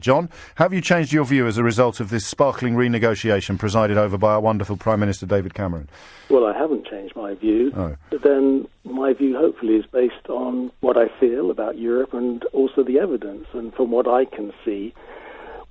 John, have you changed your view as a result of this sparkling renegotiation presided over by our wonderful Prime Minister David Cameron? Well, I haven't changed my view, but then my view hopefully is based on what I feel about Europe and also the evidence. And from what I can see,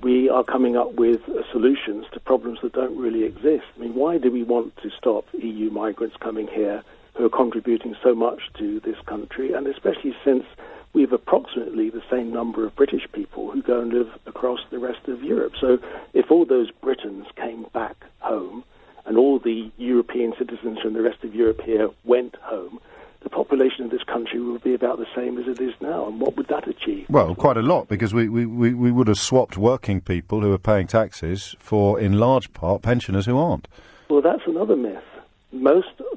we are coming up with solutions to problems that don't really exist. I mean, why do we want to stop EU migrants coming here who are contributing so much to this country, and especially since we have approximately the same number of British people who go and live across the rest of Europe. So if all those Britons came back home and all the European citizens from the rest of Europe here went home, the population of this country would be about the same as it is now. And what would that achieve? Well, quite a lot, because we would have swapped working people who are paying taxes for, in large part, pensioners who aren't. Well, that's another myth.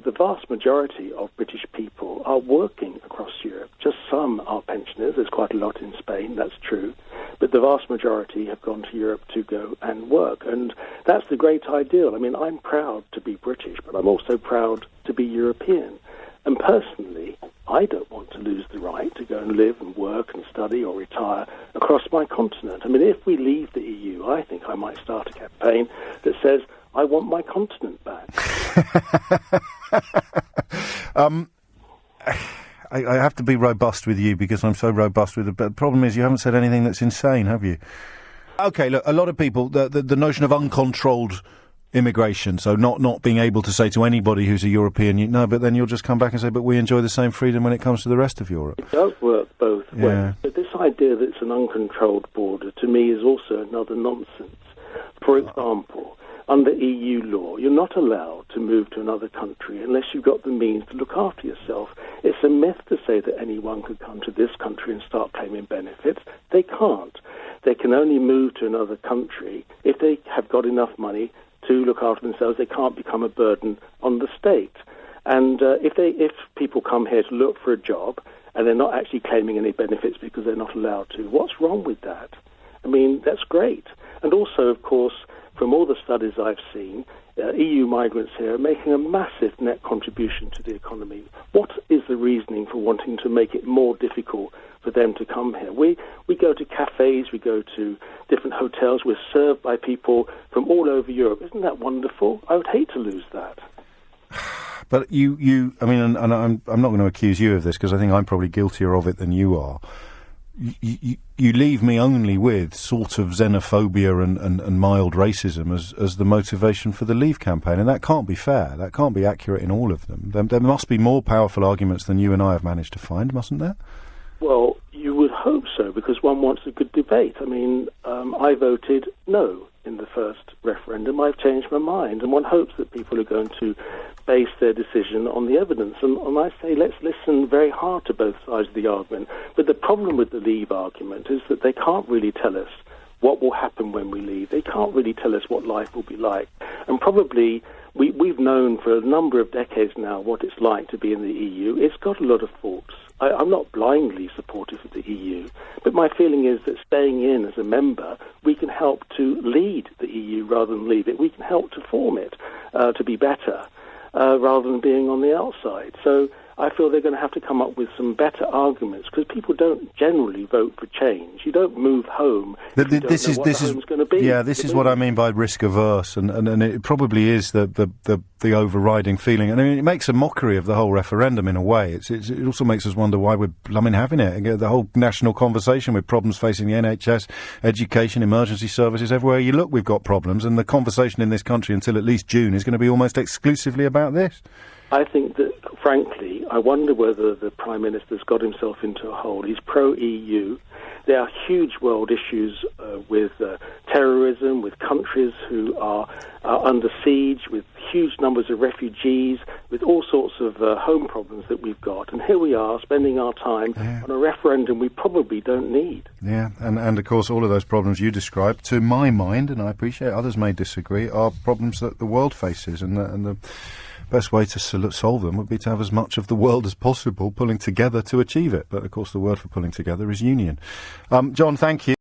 The vast majority of British people are working across Europe. Just some are pensioners. There's quite a lot in Spain, that's true. But the vast majority have gone to Europe to go and work. And that's the great ideal. I mean, I'm proud to be British, but I'm also proud to be European. And personally, I don't want to lose the right to go and live and work and study or retire across my continent. I mean, if we leave the EU, I think I might start a campaign that says, I want my continent back. I have to be robust with you because I'm so robust with it. But the problem is you haven't said anything that's insane, have you? OK, look, a lot of people, the notion of uncontrolled immigration, so not being able to say to anybody who's a European, no, but then you'll just come back and say, but we enjoy the same freedom when it comes to the rest of Europe. It does work both ways. But this idea that it's an uncontrolled border, to me, is also another nonsense. For example, under EU law, you're not allowed to move to another country unless you've got the means to look after yourself. It's a myth to say that anyone could come to this country and start claiming benefits. They can't. They can only move to another country if they have got enough money to look after themselves. They can't become a burden on the state. And if people come here to look for a job and they're not actually claiming any benefits because they're not allowed to, what's wrong with that? I mean, that's great. And also, of course, from all the studies I've seen, EU migrants here are making a massive net contribution to the economy. What is the reasoning for wanting to make it more difficult for them to come here? We go to cafes, we go to different hotels, we're served by people from all over Europe. Isn't that wonderful? I would hate to lose that. But I mean, and I'm not going to accuse you of this because I think I'm probably guiltier of it than you are. You leave me only with sort of xenophobia and mild racism as the motivation for the Leave campaign, and that can't be fair. That can't be accurate in all of them. There must be more powerful arguments than you and I have managed to find, mustn't there? Well, you would hope so, because one wants a good debate. I mean, I voted no in the first referendum. I've changed my mind, and one hopes that people are going to base their decision on the evidence. And I say let's listen very hard to both sides of the argument. But the problem with the Leave argument is that they can't really tell us what will happen when we leave. They can't really tell us what life will be like. And probably we've known for a number of decades now what it's like to be in the EU. It's got a lot of faults. I'm not blindly supportive of the EU, but my feeling is that staying in as a member, we can help to lead the EU rather than leave it. We can help to form it to be better rather than being on the outside. So I feel they're going to have to come up with some better arguments, because people don't generally vote for change. You don't move home if you don't know what the home's going to be. Yeah, this is what I mean by risk averse, and it probably is the overriding feeling. And I mean, it makes a mockery of the whole referendum in a way. It also makes us wonder why we're having it. The whole national conversation with problems facing the NHS, education, emergency services, everywhere you look, we've got problems, and the conversation in this country until at least June is going to be almost exclusively about this. I think that, frankly, I wonder whether the Prime Minister's got himself into a hole. He's pro-EU. There are huge world issues with terrorism, with countries who are under siege, with huge numbers of refugees, with all sorts of home problems that we've got. And here we are spending our time on a referendum we probably don't need. Yeah, and of course all of those problems you described, to my mind, and I appreciate others may disagree, are problems that the world faces, and the best way to solve them would be to have as much of the world as possible pulling together to achieve it. But, of course, the word for pulling together is union. John, thank you.